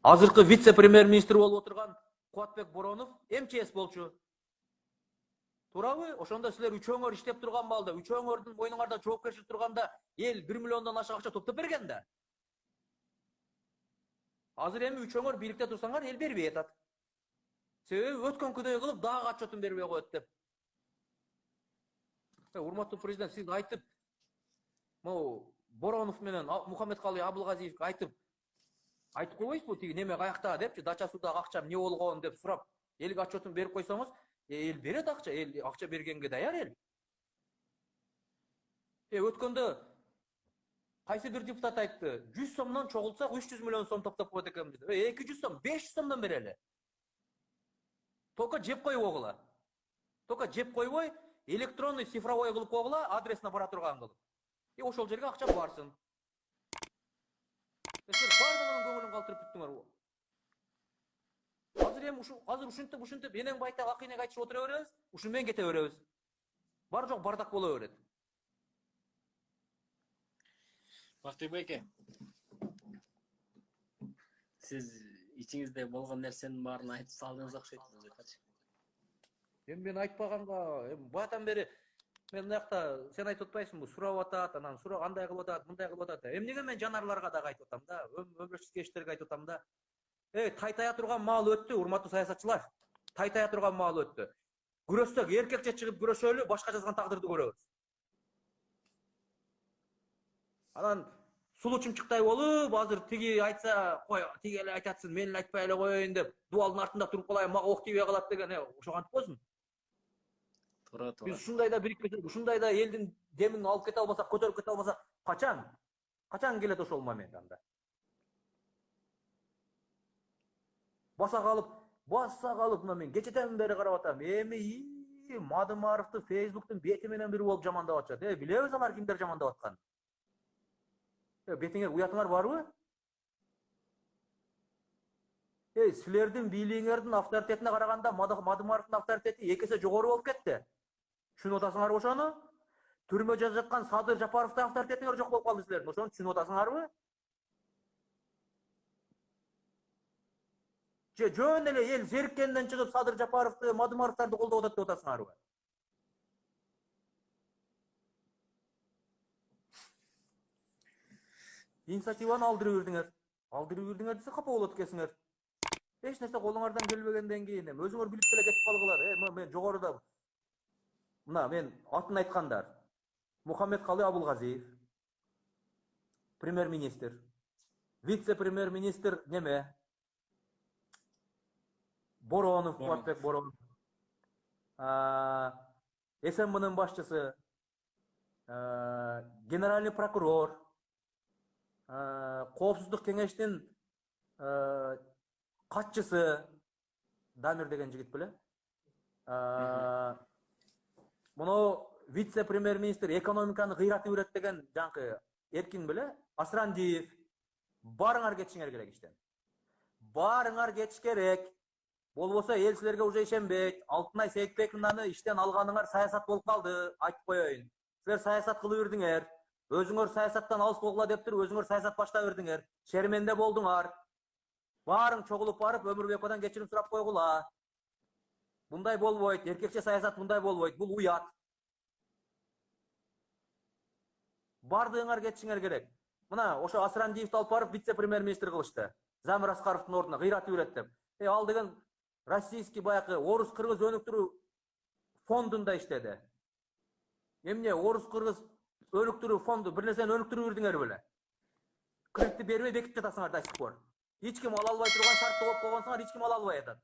Азыркы вице-премьер-министр болуп отурган Кубатбек Боронов МЧС болчу. Туурабы? Ошондо силер үчөөңөр иштеп турган балда, үчөөңөрдүн мойнуңарда жоопкерчилик турганда, эл 1 миллиондон ашык акча топтоп берген да. Азыр эми үчөөңөр бийликте турсаңар, эл бербей атат. Себеби өткөнкүдөй кылып дагы отчетун бербей коет деп. Урматтуу президент, сиз айтып, могу Боронов менен Мухаммедкалый Абылгазиев айтып койбойсузбу, тиги неме каякта депчи, дача суудагы акчам эмне болгон деп сурап, элге отчетун берип койсоңуз, эл берет акча, эл акча бергенге даяр эл. Өткөндө кайсы бир депутат айтты, 100 сомдон чогултсак 300 миллион сом топтоп коет экенбиз. 200 сом, 500 сомдон берели. Только жеп койбогула. Только жеп койбой, электронный цифровой кылып койгула, адресине бара турган кылып. Ошол жерге акча барсын. Силер бардыгынын көңүлүн калтырып бүттүңөр. Азыр эми азыр ушинтип энең байтак акыйнек айтышып отура беребиз, ушун менен кете беребиз. Бар жок бардак боло берет. Бактыбек эке, сиз ичиңизде болгон нерсенин баарын айтып салдыңыз окшойт мындай. Эми мен айтпаганга, баатан бери мен мынакта сен айтып атпайсыңбы, сурап атат, анан сурап андай кылып атат, мындай кылып атат. Эмнеге мен жанарларга дагы айтып атам да, өмүрчү кештерге айтып атам да. Тайтая турган маал өттү, урматтуу саясатчылар. Тайтая турган маал өттү. Күрөшсөк, эркекче чыгып күрөшөлү, башка жазган тагдырды көрөбүз. Анан сулуу чымчыктай болуп, азыр тиги айтса, кой, тиги эле айтатсың, мен эле айтпай эле коеюн деп, дубалдын артында туруп калайын, мага ок тийбей калат деген, ошо кантип болсун? Туура. Биз ушундай да бирикпесек, ушундай да элдин демин алып кете албасак, көтөрүп кете албасак, качан келет ошол момент анда? Баса калып, мына мен кечеден бери карап атам. Эми Мадымаровду Facebooktун бети менен бири болуп жамандап атышат. Билебиз алар кимдер жамандап атканын. Бетиңер, уятыңар барбы? Силердин бийлигиңердин авторитетине караганда Мадымаровдун авторитети 2 эсе жогору болуп кетти. Түшүнүп атасыңарбы ошону? Түрмө жазып жаткан Садыр Жапаровдун авторитетиңер жок болуп калды силердин. Ошону түшүнүп атасыңарбы? Жөн эле эл зериккенден чыгып Садыр Жапаровду, Мадымаровдарды колдоп атат деп атасыңарбы? Инициативаны алдырып бердиңер. Алдырып бердиңер десе капа болот экенсиңер. Эч нерсе колуңардан келбегенден кийин өзүңөр билип деле кетип калгылар. Мен жогоруда мына мен атын айткандар. Мухаммедкалый Абылгазиев, премьер-министр, вице-премьер-министр неме? Боронов, Кубатбек Боронов. СМБнын башчысы, генеральный прокурор, коопсуздук кеңештин катчысы Дамир деген жигит беле? Муну вице-премьер-министр экономиканы кыйратып үрет деген жанкы Эркин беле? Асрандиев. Барыңар кетишиңер керек иштен. Барыңар кетиш керек. Болбосо эл силерге уже ишенбейт. Алтынай Сейитбековнаны иштен алганыңар саясат болуп калды, айтып коеюн. Силер саясат кылып бердиңер. Өзүңөр саясаттан алыс болгула деп туруп, өзүңөр саясат баштап бердиңер. Шерменде болдуңар. Барың чогулуп барып, Өмүрбековдон кечирим сурап койгула. Мындай болбойт, эркекче саясат мындай болбойт, бул уят. Бардыгыңар кетишиңер керек. Мына ошо Асрандиевди алып барып вице-премьер-министр кылышты. Замир Аскаровдун ордуна кыйратып берет деп. Ал деген российский баягы орус-кыргыз өнүктүрүү фондунда иштеди. Эмне орус-кыргыз өнүктүрүү фонду бир нерсени өнүктүрүп бердиңер беле? Кредитти бербей бекитип жатасыңар да сикор. Эч ким ала албай турган шартты коюп койгонсуңар, эч ким ала албай атат.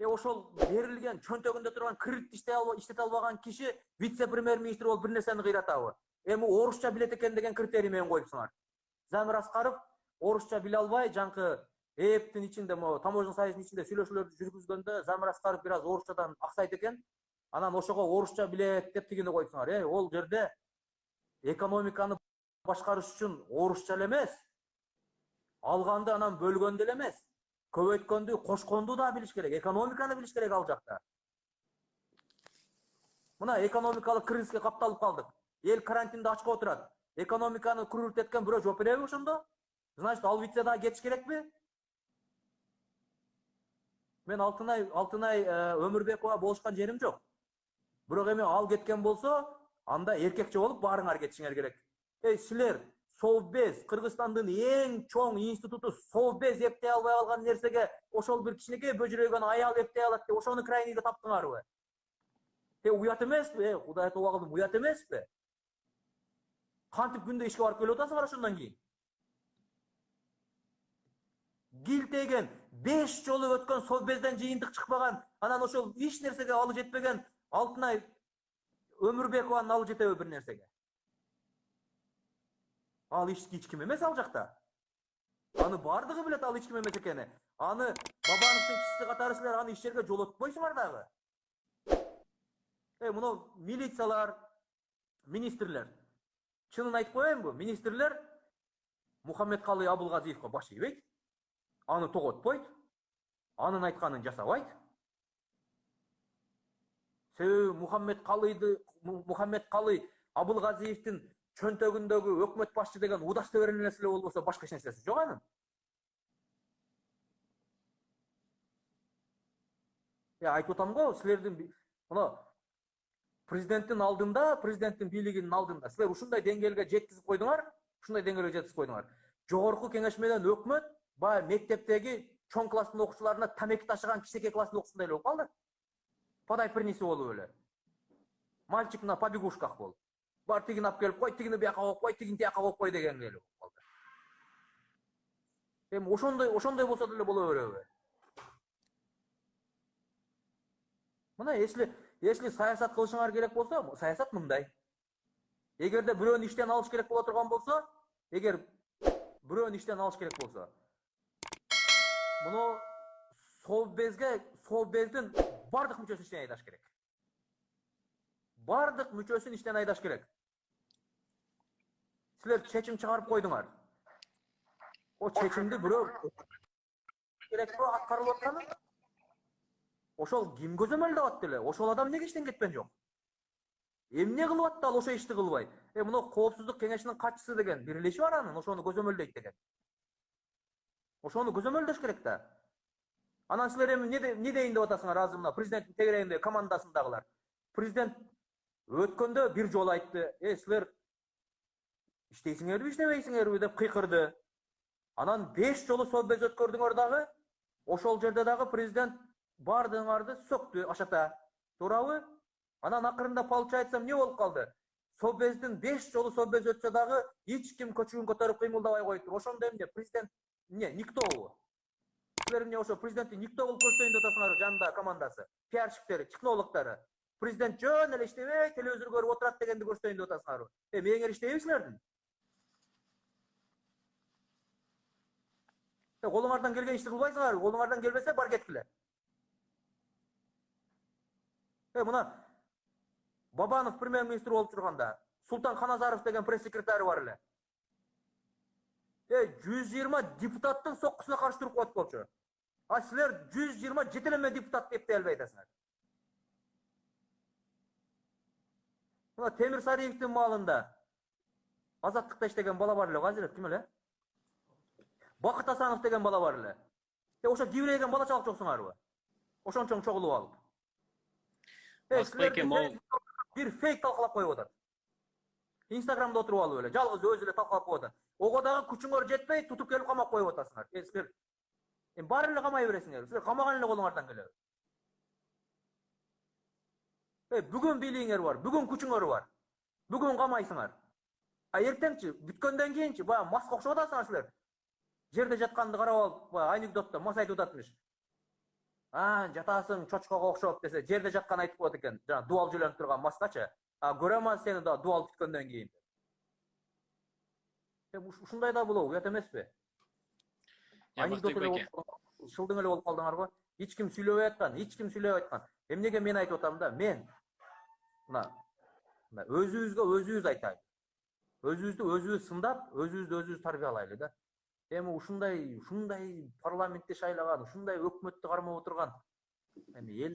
Ошол берилген чөнтөгүндө турган кредитти иштете албаган киши вице-премьер-министр болуп бир нерсени кыйратабы? Эми орусча билет экен деген критерий менен коюпсуңар. Замир Аскаров орусча биле албай, жанкы ЭЭПтин ичинде, таможня союзунун ичинде сүйлөшүүлөрдү жүргүзгөндө Замир Аскаров бир аз орусчадан аксайт экен. Анан ошого орусча билет деп тигини коюпсуңар. Ол жерде экономиканы башкарыш үчүн орусча эле эмес, алганды анан бөлгөндү эле эмес, көбөйткөндү, кошконду да билиш керек, экономиканы билиш керек ал жакта. Мына экономикалык кризиске капталып калдык. Эл карантинде ачка отурат. Экономиканы күрүрт эткен бирөө жооп береби ошондо? Значит, ал вице дагы кетиш керекпи? Мен Алтынай Өмүрбекова болушкан жерим жок. Бирок эми ал кеткен болсо, анда эркекче болуп баарыңар кетишиңер керек. Силер Совбез, Кыргызстандын эң чоң институту Совбез эптей албай калган нерсеге ошол бир кичинекей бөжөрөйгөн аял эптей алат деп ошону крайнийди таптыңарбы? Уят эмеспи? Кудай тобагылым, уят эмеспи? Кантип күндө ишке барып келип атасыңар ошондон кийин? Гилтеген 5 жолу өткөн Совбезден жыйынтык чыкпаган, анан ошол эч нерсеге алы жетпеген Алтынай Өмүрбекованын алы жетеби бир нерсеге? Ал эч ким эмес ал жакта. Аны бардыгы билет ал эч ким эмес экени. Аны Бабановдун кишиси катары силер аны иш жерге жолотпойсуңар дагы. Мына милициялар, министрлер. Чынын айтып коеюнбу? Министрлер Мухаммедкалый Абылгазиевге баш ийбейт. Аны тоготпойт. Анын айтканын жасабайт. Себеби Мухаммедкалый Абылгазиевдин чөнтөгүндөгү өкмөт башчы деген удачтаберен нерсе болбосо башка эч нерсеси жок анын. Айтып атам го, силердин мына президенттин алдында, президенттин бийлигинин алдында силер ушундай деңгээлге жеткизип койдуңар. Жогорку кеңеш менен өкмөт баягы мектептеги чоң класстын окуучуларына тамеки ташыган кичинекей класстын окуучусундай эле болуп калды. Подай принеси болуп эле. Мальчик на побегушках болуп. Бар тигин алып келип кой, тигини бияка коюп кой, тигин тияка коюп кой дегенге эле болуп калды. Эми ошондой болсо деле боло береби? Мына если саясат кылышыңар керек болсо, саясат мындай. Эгерде бирөөнү иштен алыш керек боло турган болсо, муну Совбездин бардык мүчөсүн иштен айдаш керек. Бардык мүчөсүн иштен айдаш керек. Силер чечим чыгарып койдуңар. О чечимди бирөө керекпи аткарылып атканы? Ошол ким көзөмөлдөп атты эле? Ошол адам неге иштен кеткен жок? Эмне кылып атты ал ошо ишти кылбай? Мына коопсуздук кеңешинин катчысы деген бирилиши бар анын, ошону көзөмөлдөйт деген. Ошону көзөмөлдөш керек да. Анан силер эми не дейин деп атасыңар азыр мына президенттин тегерегинде командасындагылар. Президент өткөндө бир жолу айтты, силер иштейсиңерби, иштебейсиңерби деп кыйкырды. Анан 5 жолу Совбез өткөрдүңөр дагы, ошол жерде дагы президент бардыңарды сөктү ашата. Туурабы? Анан акырында получается эмне болуп калды? Совбездин 5 жолу Совбез өтсө дагы эч ким көчүгүн көтөрүп кыймылдабай коюптур. Ошондо эмне президент никто? Силер эмне ошо президентти никто кылып көрсөтөйүн деп атасыңар жанында командасы, пиарщиктери, технологдору. Президент жөн эле иштебей, телевизор көрүп отурат дегенди көрсөтөйүн деп атасыңар. Мээңер иштейби силердин? Колуңардан келген ишти кылбайсыңар, колуңардан келбесе бар кеткиле. Мына Бабанов премьер-министр болуп турганда, Султан Ханазаров деген пресс-секретары бар эле. 120 депутаттын соккусуна каршы туруп коет болчу. А силер 127 депутат эптей албай атасыңар. Мына Темир Сариевдин маалында Азаттыкта иштеген бала бар эле, азыр ким эле? Бакыт Асанов деген бала бар эле. Ошо кибирей деген бала чалып жоксуңарбы? Ошончоң чогулуп алып. Бир фейк талкалап коюп атат. Инстаграмда отуруп алып эле, жалгыз өзү эле талкалап коюп атат. Ого дагы күчүңөр жетпей, тутуп келип камап коюп атасыңар. Силер баары эле камай бересиңер. Силер камаган эле колуңардан келеби? Бүгүн бийлигиңер бар, бүгүн күчүңөр бар. Бүгүн камайсыңар. А эртеңчи бүткөндөн кийинчи баягы маска окшоп атасыңар силер. Жерде жатканды карап алып, анекдотто мас айтып ататмыш. Жатасың чочкого окшоп десе, жерде жаткан айтып коет экен. Жана дуал жүйлөнүп турган маскачы. Көрөм аз сени да дуал бүткөндөн кийин. Ушундай да болобу, уят эмеспи? Анекдот эле шылдың эле болуп калдыңарбы? Эч ким сүйлөбөй аткан. Эмнеге мен айтып атам да? Мен мына өзүбүзгө өзүбүз айтайлы. Өзүбүздү өзүбүз сындап, өзүбүздү өзүбүз тарбиялайлы да. Эми ушундай парламентти шайлаган, ушундай өкмөттү кармап отурган. Эми эл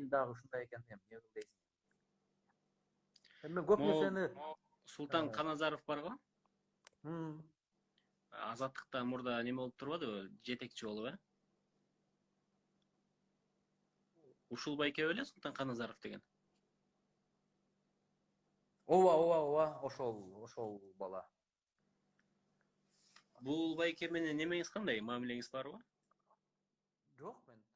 дагы ушундай экен, эмне кыл дейсиң? Мен көп нерсени Султан Каназаров барго? Азаттыкта мурда неме болуп турбадыбы? Жетекчи болуп, Ушул байке беле Султан Каназаров деген? Ооба, ошол бала. Бул байке менен немеңиз кандай? Мамилеңиз барбы? Жок, мен